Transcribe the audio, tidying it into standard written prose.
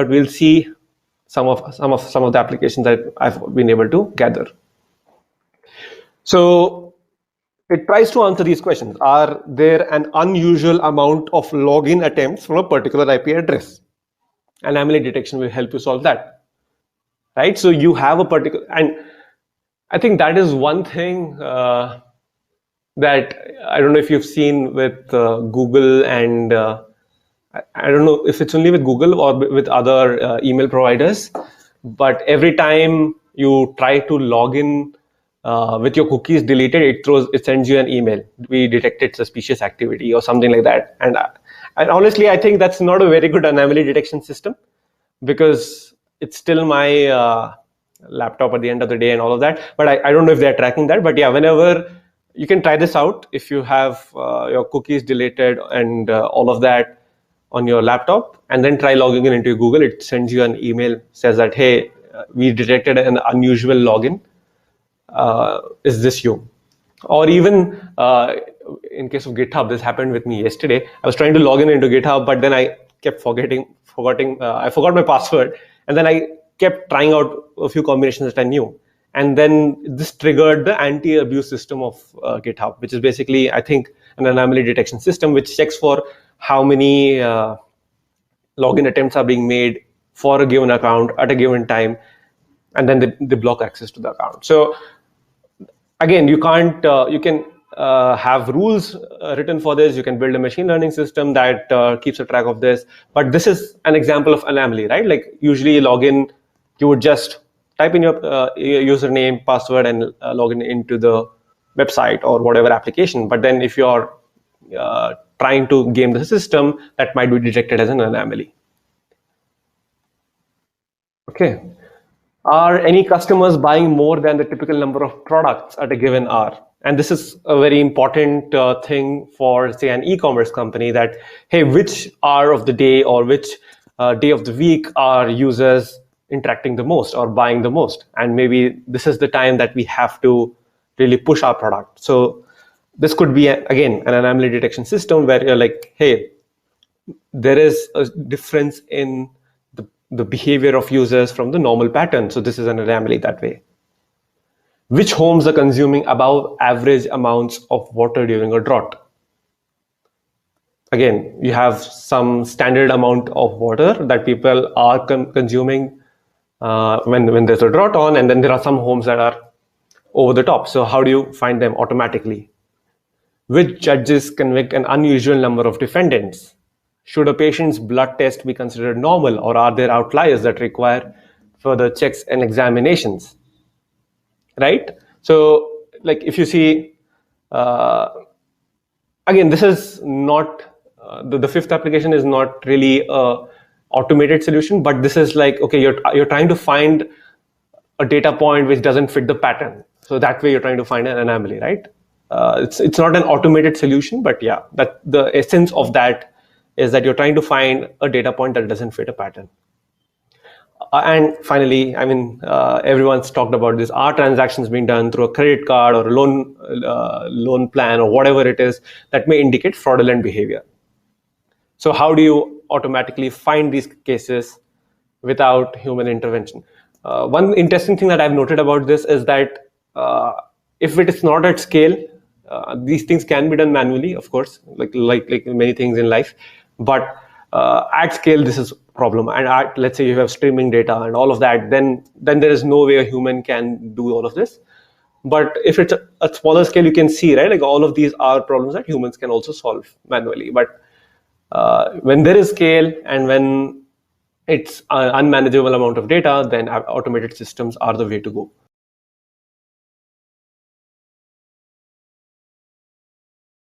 but we'll see some of the applications that I've been able to gather. So it tries to answer these questions. Are there an unusual amount of login attempts from a particular IP address? Anomaly detection will help you solve that, right? So you have a particular, and I think that is one thing that I don't know if you've seen with Google, and I don't know if it's only with Google or with other email providers, but every time you try to log in with your cookies deleted, it sends you an email. We detected suspicious activity or something like that. And honestly, I think that's not a very good anomaly detection system, because it's still my laptop at the end of the day and all of that. But I don't know if they're tracking that. But yeah, whenever you can try this out, if you have your cookies deleted and all of that on your laptop, and then try logging in into Google, it sends you an email, says that, hey, we detected an unusual login. Is this you? Or even in case of GitHub, this happened with me yesterday. I was trying to log in into GitHub, but then I kept forgetting. I forgot my password, and then I kept trying out a few combinations that I knew. And then this triggered the anti-abuse system of GitHub, which is basically, I think, an anomaly detection system which checks for how many login attempts are being made for a given account at a given time, and then they block access to the account. So again, you can't, you can have rules written for this. You can build a machine learning system that keeps a track of this. But this is an example of anomaly, right? Like usually login, you would just type in your username, password, and log in into the website or whatever application. But then if you're trying to game the system, that might be detected as an anomaly. Okay. Are any customers buying more than the typical number of products at a given hour? And this is a very important thing for, say, an e-commerce company, that, hey, which hour of the day or which day of the week are users interacting the most or buying the most? And maybe this is the time that we have to really push our product. So this could be, again, an anomaly detection system where you're like, hey, there is a difference in the behavior of users from the normal pattern. So this is an anomaly that way. Which homes are consuming above average amounts of water during a drought? Again, you have some standard amount of water that people are consuming when there's a drought on, and then there are some homes that are over the top. So how do you find them automatically? Which judges convict an unusual number of defendants? Should a patient's blood test be considered normal, or are there outliers that require further checks and examinations? Right? So, like, if you see, again, this is not, the fifth application is not really a automated solution, but this is like, okay, you're trying to find a data point which doesn't fit the pattern. So that way you're trying to find an anomaly, right? It's not an automated solution, but yeah, that the essence of that is that you're trying to find a data point that doesn't fit a pattern. And finally, I mean, everyone's talked about this. Are transactions being done through a credit card or a loan plan or whatever it is that may indicate fraudulent behavior? So how do you automatically find these cases without human intervention? One interesting thing that I've noted about this is that if it is not at scale, these things can be done manually, of course, like many things in life. But at scale, this is a problem. And let's say you have streaming data and all of that, then there is no way a human can do all of this. But if it's a smaller scale, you can see, right, like all of these are problems that humans can also solve manually. But when there is scale and when it's an unmanageable amount of data, then automated systems are the way to go.